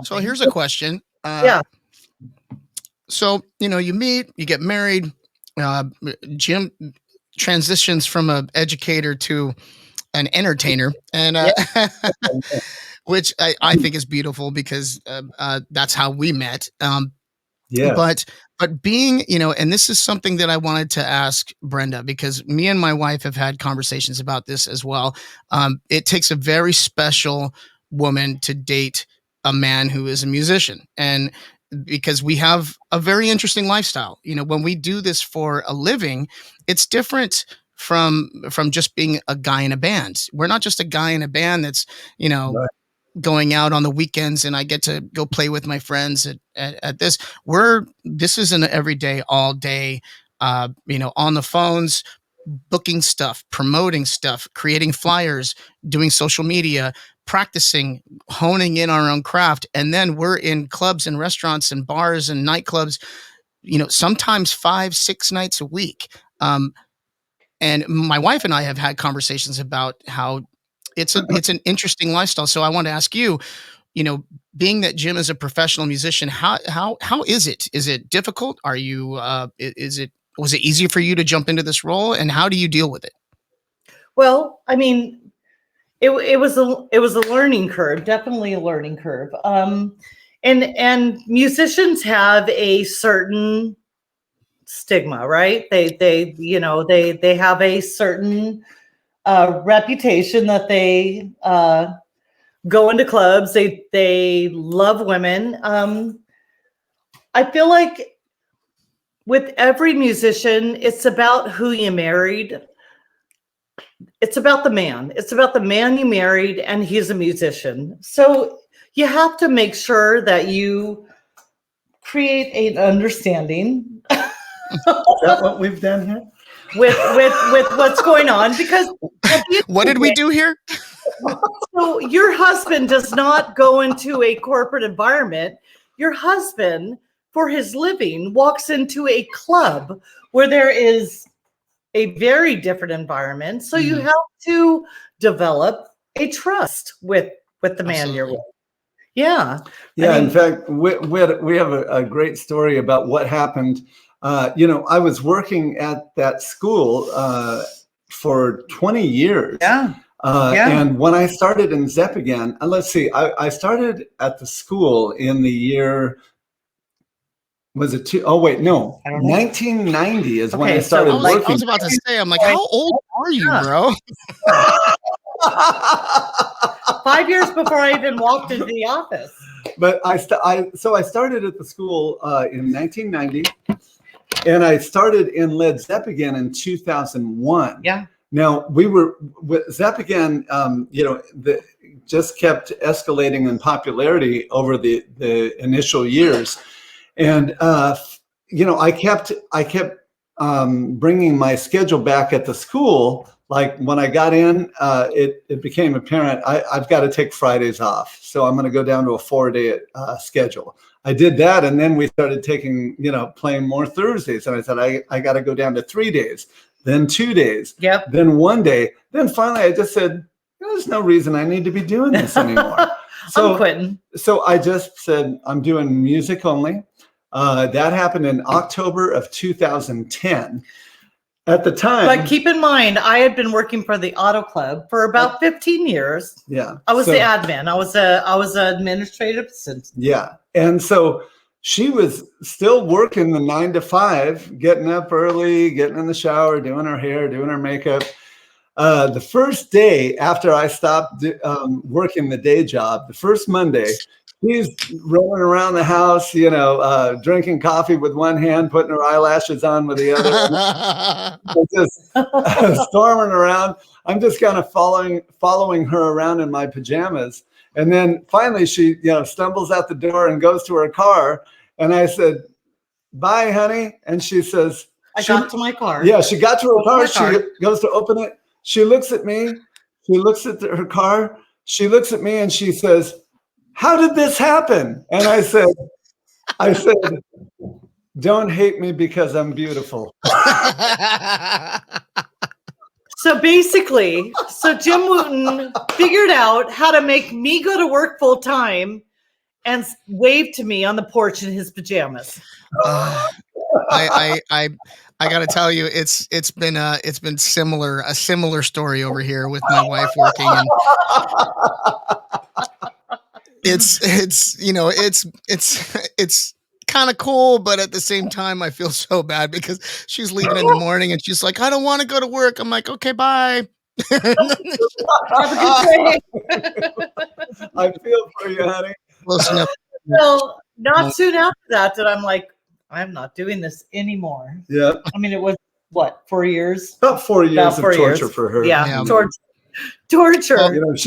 So here's a question. Yeah. So, you meet, you get married. Jim transitions from an educator to an entertainer, and which I think is beautiful because that's how we met. Yes. But being, and this is something that I wanted to ask Brenda, because me and my wife have had conversations about this as well. It takes a very special woman to date a man who is a musician. And because we have a very interesting lifestyle, when we do this for a living, it's different from just being a guy in a band. We're not just a guy in a band that's, Right. going out on the weekends and I get to go play with my friends at this. This is an everyday, all day, on the phones, booking stuff, promoting stuff, creating flyers, doing social media, practicing, honing in our own craft. And then we're in clubs and restaurants and bars and nightclubs, sometimes 5-6 nights a week. And my wife and I have had conversations about how it's an interesting lifestyle. So I want to ask you, being that Jim is a professional musician, how is it? Is it difficult? Are you was it easy for you to jump into this role, and how do you deal with it? Well, I mean, it was a learning curve, definitely a learning curve. And musicians have a certain stigma, right? They have a certain reputation that they go into clubs. They love women. I feel like with every musician, it's about who you married. It's about the man. It's about the man you married, and he's a musician. So you have to make sure that you create an understanding. Is that what we've done here? With what's going on, because what did we do here? So your husband does not go into a corporate environment. Your husband, for his living, walks into a club where there is a very different environment. So you have to develop a trust with the man you're with. Yeah. Yeah. In fact, we have a great story about what happened. I was working at that school for 20 years. Yeah. And when I started in Zepp again, let's see, I started at the school in the year, was it 1990 is when I started working. I was about to say, I'm like, how old are you, bro? 5 years before I even walked into the office. But I started at the school in 1990, and I started in Led Zepp again in 2001. Yeah. Now we were with Zepp again. Just kept escalating in popularity over the initial years, and I kept bringing my schedule back at the school. Like when I got in, it became apparent I've got to take Fridays off. So I'm going to go down to a 4-day schedule. I did that. And then we started playing more Thursdays. And I said, I got to go down to 3 days, then 2 days, then 1 day. Then finally I just said, there's no reason I need to be doing this anymore. I'm quitting. So I just said, I'm doing music only. That happened in October of 2010. At the time, but keep in mind, I had been working for the Auto Club for about 15 years. Yeah, I was the admin. I was an administrative assistant. Yeah, and so she was still working the 9 to 5, getting up early, getting in the shower, doing her hair, doing her makeup. The first day after I stopped working the day job, the first Monday, she's rolling around the house, drinking coffee with one hand, putting her eyelashes on with the other, just storming around. I'm just kind of following her around in my pajamas. And then finally she, stumbles out the door and goes to her car. And I said, "Bye, honey." And she says, I got to my car. Yeah, she got to her car. She goes to open it. She looks at me. She looks at her car. She looks at me and she says, "How did this happen?" And I said, "Don't hate me because I'm beautiful." So basically, Jim Wooten figured out how to make me go to work full time and waved to me on the porch in his pajamas. I got to tell you, it's been a similar story over here with my wife working, and it's kind of cool, but at the same time, I feel so bad because she's leaving in the morning and she's like, I don't want to go to work. I'm like, okay, bye. Have a good day. I feel for you, honey. Close enough. So not soon after that I'm like, I'm not doing this anymore. Yeah. I mean, it was what, 4 years? About 4 years About of 4 torture years. for her. Yeah, Yeah. torture. You know,